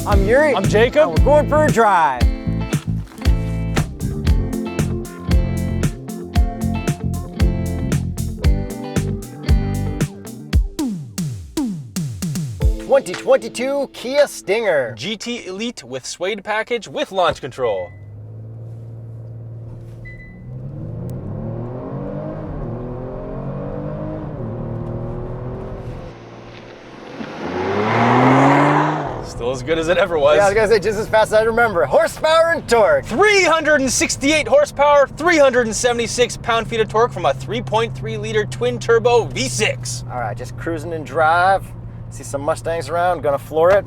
I'm Yuri. I'm Jacob. And we're going for a drive. ...2022 Kia Stinger. GT Elite with Suede Package with launch control. Still as good as it ever was. Yeah, I was gonna say just as fast as I remember. Horsepower and torque. 368 horsepower, 376 pound-feet of torque from a 3.3 liter twin turbo V6. All right, just cruising in drive. See some Mustangs around, gonna floor it.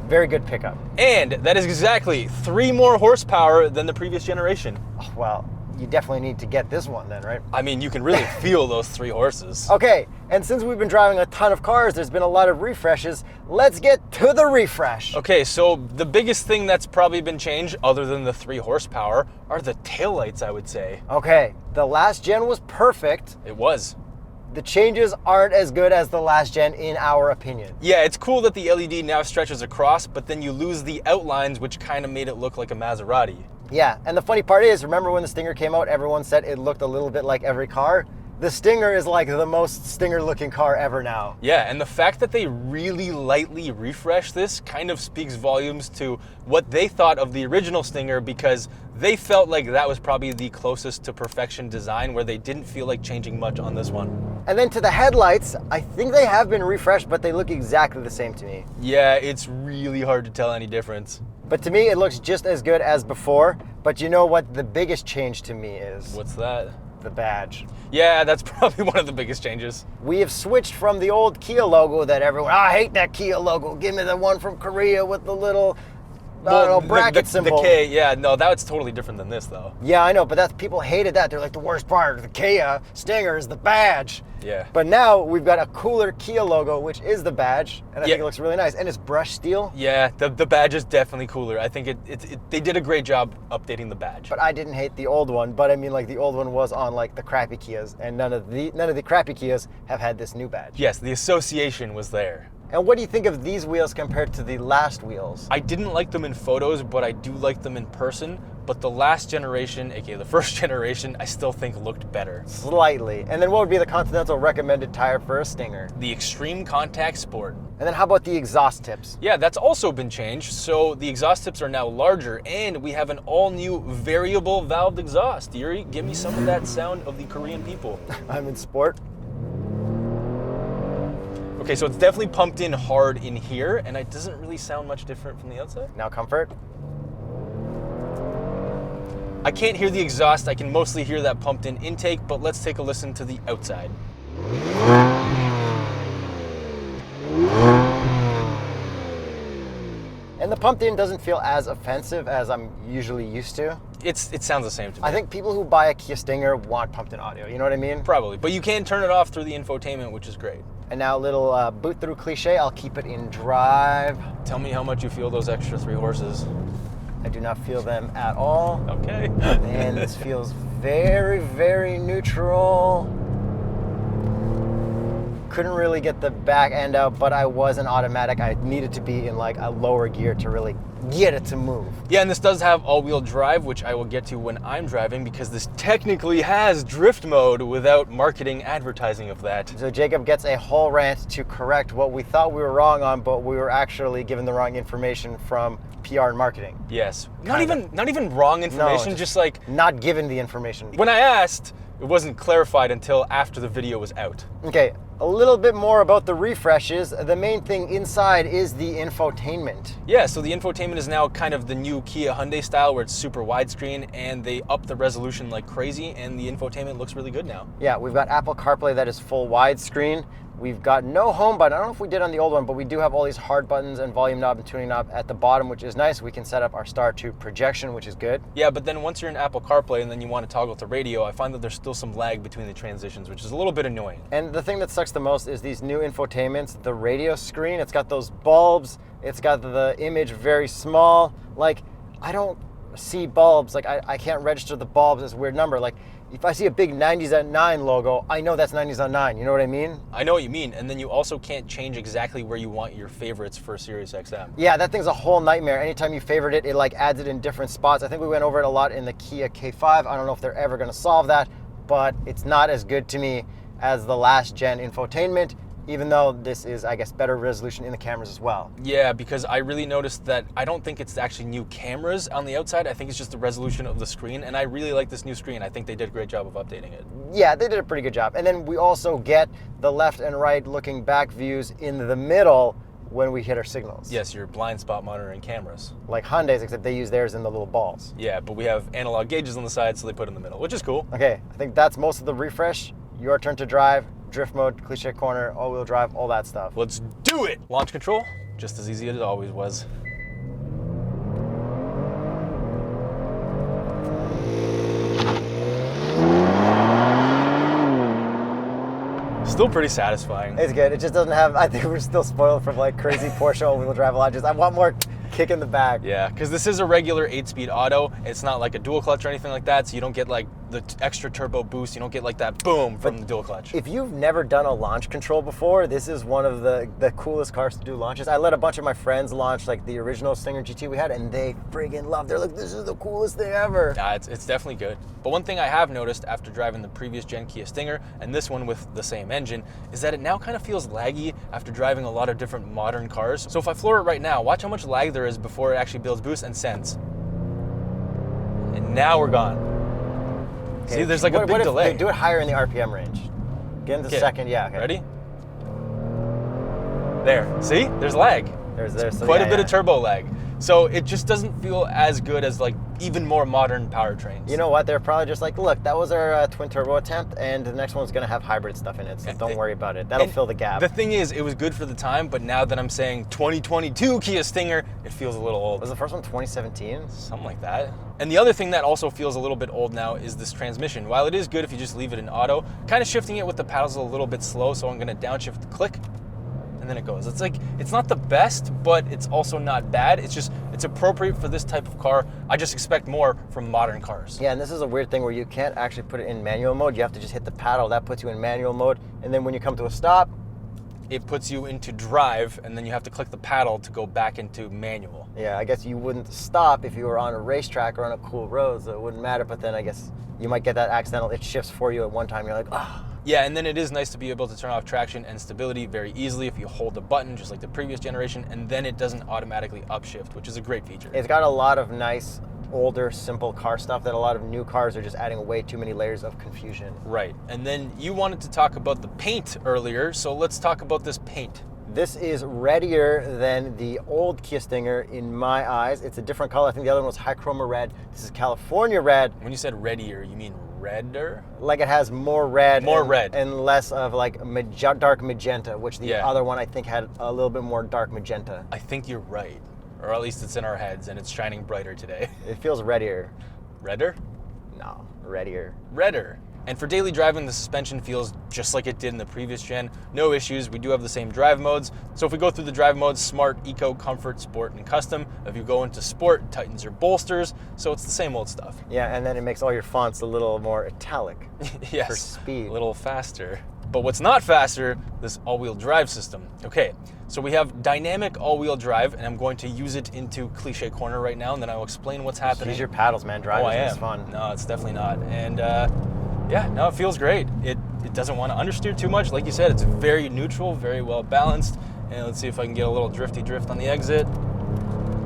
Very good pickup. And that is exactly 3 more horsepower than the previous generation. Oh, well, you definitely need to get this one then, right? I mean, you can really feel those 3 horses. Okay, and since we've been driving a ton of cars, there's been a lot of refreshes. Let's get to the refresh. Okay, so the biggest thing that's probably been changed, other than the 3 horsepower, are the taillights, I would say. Okay, the last gen was perfect. It was. The changes aren't as good as the last gen in our opinion. Yeah, it's cool that the LED now stretches across, but then you lose the outlines, which kind of made it look like a Maserati. Yeah, and the funny part is, remember when the Stinger came out, everyone said it looked a little bit like every car? The Stinger is like the most Stinger-looking car ever now. Yeah, and the fact that they really lightly refreshed this kind of speaks volumes to what they thought of the original Stinger, because they felt like that was probably the closest to perfection design, where they didn't feel like changing much on this one. And then to the headlights, I think they have been refreshed, but they look exactly the same to me. Yeah, it's really hard to tell any difference. But to me, it looks just as good as before. But you know what the biggest change to me is? What's that? The badge. Yeah, that's probably one of the biggest changes. We have switched from the old Kia logo that everyone, I hate that Kia logo. Give me the one from Korea with the little, I don't know, bracket symbol. The K, yeah, no, that's totally different than this, though. Yeah, I know, but that's, people hated that. They're like, the worst part of the Kia Stinger is the badge. Yeah. But now we've got a cooler Kia logo, which is the badge, and I Yeah. think it looks really nice. And it's brushed steel. Yeah, the badge is definitely cooler. I think they did a great job updating the badge. But I didn't hate the old one. But I mean, like, the old one was on like the crappy Kias, and none of the crappy Kias have had this new badge. Yes, the association was there. And what do you think of these wheels compared to the last wheels? I didn't like them in photos, but I do like them in person. But the last generation, aka the first generation, I still think looked better. Slightly. And then what would be the Continental recommended tire for a Stinger? The Extreme Contact Sport. And then how about the exhaust tips? Yeah, that's also been changed. So the exhaust tips are now larger, and we have an all-new variable valved exhaust. Yuri, give me some of that sound of the Korean people. I'm in sport. Okay, so it's definitely pumped in hard in here, and it doesn't really sound much different from the outside. Now comfort. I can't hear the exhaust. I can mostly hear that pumped in intake, but let's take a listen to the outside. And the pumped in doesn't feel as offensive as I'm usually used to. It sounds the same to me. I think people who buy a Kia Stinger want pumped in audio, you know what I mean? Probably, but you can turn it off through the infotainment, which is great. And now a little boot through cliche, I'll keep it in drive. Tell me how much you feel those extra 3 horses. I do not feel them at all. Okay. And this feels very, very neutral. Couldn't really get the back end out, but I was an automatic. I needed to be in like a lower gear to really get it to move. Yeah, and this does have all-wheel drive, which I will get to when I'm driving, because this technically has drift mode without marketing advertising of that. So Jacob gets a whole rant to correct what we thought we were wrong on, but we were actually given the wrong information from PR and marketing. Yes. Not even wrong information, No, just like not given the information. when I asked, it wasn't clarified until after the video was out. Okay, a little bit more about the refreshes. The main thing inside is the infotainment. Yeah, so the infotainment is now kind of the new Kia Hyundai style, where it's super widescreen, and they up the resolution like crazy, and the infotainment looks really good now. Yeah, we've got Apple CarPlay that is full widescreen. We've got no home button. I don't know if we did on the old one, but we do have all these hard buttons and volume knob and tuning knob at the bottom, which is nice. We can set up our Star 2 projection, which is good. Yeah, but then once you're in Apple CarPlay and then you want to toggle to radio, I find that there's still some lag between the transitions, which is a little bit annoying. And the thing that sucks the most is these new infotainments, the radio screen. It's got those bulbs. It's got the image very small. Like, I don't see bulbs. Like, I can't register the bulbs as a weird number. Like, if I see a big 90s at 9 logo, I know that's 90s on 9. You know what I mean? I know what you mean. And then you also can't change exactly where you want your favorites for Sirius XM. Yeah, that thing's a whole nightmare. Anytime you favorite it, it like adds it in different spots. I think we went over it a lot in the Kia K5. I don't know if they're ever going to solve that, but it's not as good to me as the last gen infotainment, even though this is, I guess, better resolution in the cameras as well. Yeah, because I really noticed that I don't think it's actually new cameras on the outside. I think it's just the resolution of the screen, and I really like this new screen. I think they did a great job of updating it. Yeah, they did a pretty good job. And then we also get the left and right looking back views in the middle when we hit our signals. Yes, your blind spot monitoring cameras. Like Hyundai's, except they use theirs in the little balls. Yeah, but we have analog gauges on the side, so they put it in the middle, which is cool. Okay, I think that's most of the refresh. Your turn to drive. Drift mode, cliche corner, all-wheel drive, all that stuff. Let's do it! Launch control, just as easy as it always was. Still pretty satisfying. It's good. It just doesn't have, I think we're still spoiled from like crazy Porsche all-wheel drive launches. I want more kick in the back. Yeah, because this is a regular 8-speed auto. It's not like a dual clutch or anything like that, so you don't get like the extra turbo boost. You don't get like that boom from the dual clutch. If you've never done a launch control before, this is one of the coolest cars to do launches. I let a bunch of my friends launch like the original Stinger GT we had, and they friggin' loved it. They're like, this is the coolest thing ever. Yeah, it's definitely good. But one thing I have noticed after driving the previous gen Kia Stinger and this one with the same engine is that it now kind of feels laggy after driving a lot of different modern cars. So if I floor it right now, watch how much lag there is before it actually builds boost and sends. And now we're gone. Okay, see, there's like a big delay. Do it higher in the RPM range. Get into second, yeah. Okay. Ready? There, see? There's lag. There's quite a bit of turbo lag. So it just doesn't feel as good as like even more modern powertrains. You know what? They're probably just like, look, that was our twin turbo attempt, and the next one's gonna have hybrid stuff in it, so don't worry about it. That'll fill the gap. The thing is, it was good for the time, but now that I'm saying 2022 Kia Stinger, it feels a little old. Was the first one 2017? Something like that. And the other thing that also feels a little bit old now is this transmission. While it is good if you just leave it in auto, kind of shifting it with the paddles a little bit slow, so I'm gonna downshift the click, and then it goes. It's like, it's not the best, but it's also not bad. It's just, it's appropriate for this type of car. I just expect more from modern cars. Yeah, and this is a weird thing where you can't actually put it in manual mode. You have to just hit the paddle. That puts you in manual mode. And then when you come to a stop, it puts you into drive, and then you have to click the paddle to go back into manual. Yeah, I guess you wouldn't stop if you were on a racetrack or on a cool road, so it wouldn't matter. But then I guess you might get that accidental, it shifts for you at one time. You're like, ah. Oh. Yeah, and then it is nice to be able to turn off traction and stability very easily if you hold the button, just like the previous generation, and then it doesn't automatically upshift, which is a great feature. It's got a lot of nice, older, simple car stuff that a lot of new cars are just adding way too many layers of confusion. Right, and then you wanted to talk about the paint earlier, so let's talk about this paint. This is reddier than the old Kia Stinger in my eyes. It's a different color. I think the other one was high chroma red. This is California red. When you said reddier, you mean redder? Like it has more red. More red. And less of like dark magenta, which the other one I think had a little bit more dark magenta. I think you're right. Or at least it's in our heads and it's shining brighter today. It feels reddier. Redder? No, reddier. Redder. And for daily driving, the suspension feels just like it did in the previous gen. No issues. We do have the same drive modes. So if we go through the drive modes, Smart, Eco, Comfort, Sport, and Custom. If you go into Sport, it tightens your bolsters. So it's the same old stuff. Yeah, and then it makes all your fonts a little more italic. Yes, for speed. A little faster. But what's not faster, this all-wheel drive system. Okay, so we have dynamic all-wheel drive, and I'm going to use it into cliche corner right now, and then I'll explain what's happening. Use your paddles, man. Driving is fun. No, it's definitely not. And yeah, no, it feels great. It doesn't want to understeer too much. Like you said, it's very neutral, very well balanced. And let's see if I can get a little drifty drift on the exit.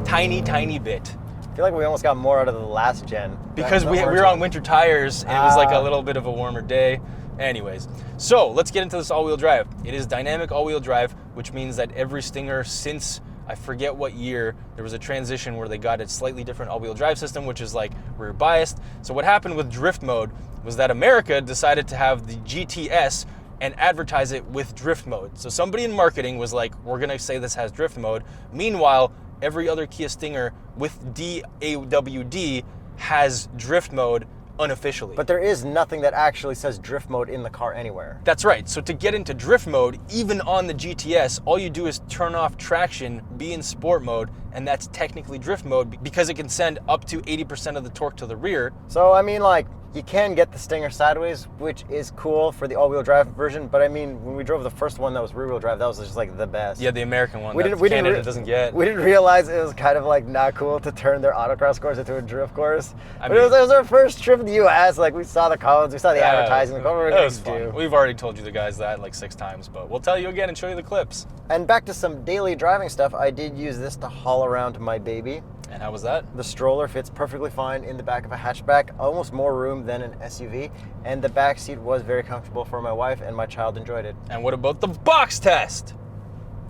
Tiny, tiny bit. I feel like we almost got more out of the last gen. Because we were on winter tires, and it was like a little bit of a warmer day. Anyways, so let's get into this all-wheel drive. It is dynamic all-wheel drive, which means that every Stinger since, I forget what year, there was a transition where they got a slightly different all-wheel drive system, which is like rear biased. So what happened with drift mode was that America decided to have the GTS and advertise it with drift mode. So somebody in marketing was like, we're gonna say this has drift mode. Meanwhile, every other Kia Stinger with DAWD has drift mode unofficially. But there is nothing that actually says drift mode in the car anywhere. That's right. So to get into drift mode, even on the GTS, all you do is turn off traction, be in sport mode, and that's technically drift mode because it can send up to 80% of the torque to the rear. So, I mean, like, You can get the Stinger sideways, which is cool for the all-wheel drive version, but I mean, when we drove the first one that was rear-wheel drive, that was just like the best. Yeah, the American one Canada doesn't get. We didn't realize it was kind of like not cool to turn their autocross course into a drift course. I But mean, it was our first trip in the U.S. Like, we saw the cones, we saw the advertising. Like, what were we That going was to fun. do? We've already told you the guys that like 6 times, but we'll tell you again and show you the clips. And back to some daily driving stuff, I did use this to haul around my baby. And how was that? The stroller fits perfectly fine in the back of a hatchback, almost more room than an SUV, and the back seat was very comfortable for my wife, and my child enjoyed it. And what about the box test?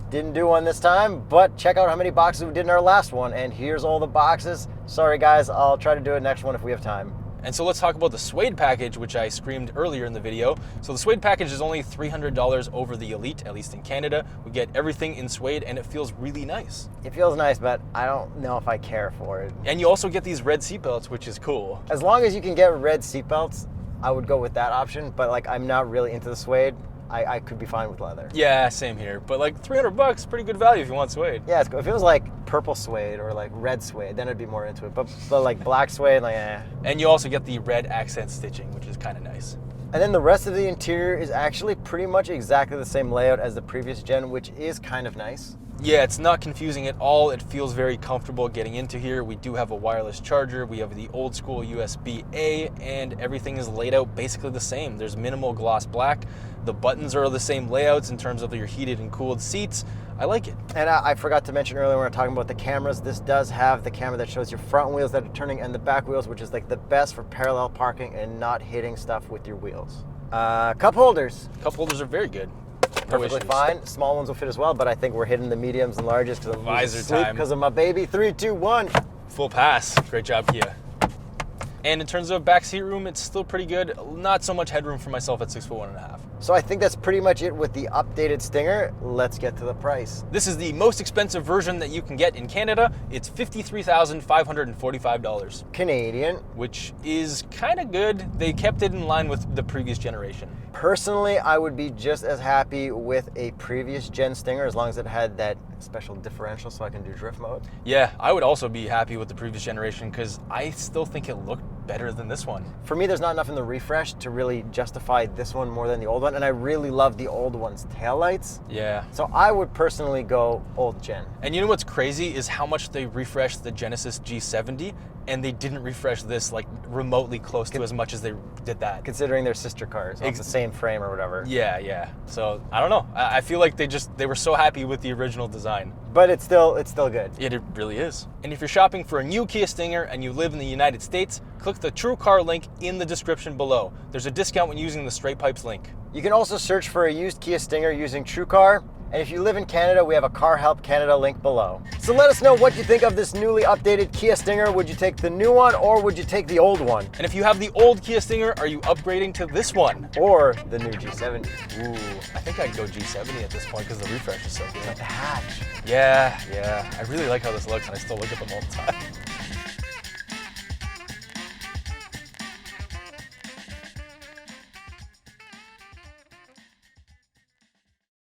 Didn't do one this time, but check out how many boxes we did in our last one, and here's all the boxes. Sorry guys, I'll try to do it next one if we have time. And so let's talk about the Suede Package, which I screamed earlier in the video. So the Suede Package is only $300 over the Elite, at least in Canada. We get everything in suede, and it feels really nice. It feels nice, but I don't know if I care for it. And you also get these red seatbelts, which is cool. As long as you can get red seatbelts, I would go with that option, but like, I'm not really into the suede. I could be fine with leather. Yeah, same here. But like $300, pretty good value if you want suede. Yeah, it's cool. If it was like purple suede or like red suede, then I'd be more into it. But like black suede, like eh. And you also get the red accent stitching, which is kind of nice. And then the rest of the interior is actually pretty much exactly the same layout as the previous gen, which is kind of nice. Yeah, it's not confusing at all. It feels very comfortable getting into here. We do have a wireless charger. We have the old school USB-A, and everything is laid out basically the same. There's minimal gloss black. The buttons are the same layouts in terms of your heated and cooled seats. I like it. And I forgot to mention earlier when we were talking about the cameras, this does have the camera that shows your front wheels that are turning and the back wheels, which is like the best for parallel parking and not hitting stuff with your wheels. Cup holders. Cup holders are very good. Perfectly fine. Small ones will fit as well, but I think we're hitting the mediums and larges because I'm Visor losing sleep time. because of my baby. 3, 2, 1. Full pass. Great job, Kia. And in terms of back seat room, it's still pretty good. Not so much headroom for myself at 6'1.5". So I think that's pretty much it with the updated Stinger. Let's get to the price. This is the most expensive version that you can get in Canada. It's $53,545. Canadian. Which is kind of good. They kept it in line with the previous generation. Personally, I would be just as happy with a previous gen Stinger as long as it had that special differential so I can do drift mode. Yeah, I would also be happy with the previous generation because I still think it looked better than this one. For me, there's not enough in the refresh to really justify this one more than the old one, and I really love the old one's taillights. Yeah. So I would personally go old gen. And you know what's crazy is how much they refreshed the Genesis G70, and they didn't refresh this like remotely close to as much as they did that. Considering they're sister cars, it's the same frame or whatever. Yeah, yeah. So I don't know. I feel like they were so happy with the original design. But it's still good. It really is. And if you're shopping for a new Kia Stinger and you live in the United States, click the TrueCar link in the description below. There's a discount when using the TheStraightPipes link. You can also search for a used Kia Stinger using TrueCar. And if you live in Canada, we have a Car Help Canada link below. So let us know what you think of this newly updated Kia Stinger. Would you take the new one or would you take the old one? And if you have the old Kia Stinger, are you upgrading to this one? Or the new G70? Ooh, I think I'd go G70 at this point because the refresh is so good. The hatch. Yeah. I really like how this looks and I still look at them all the time.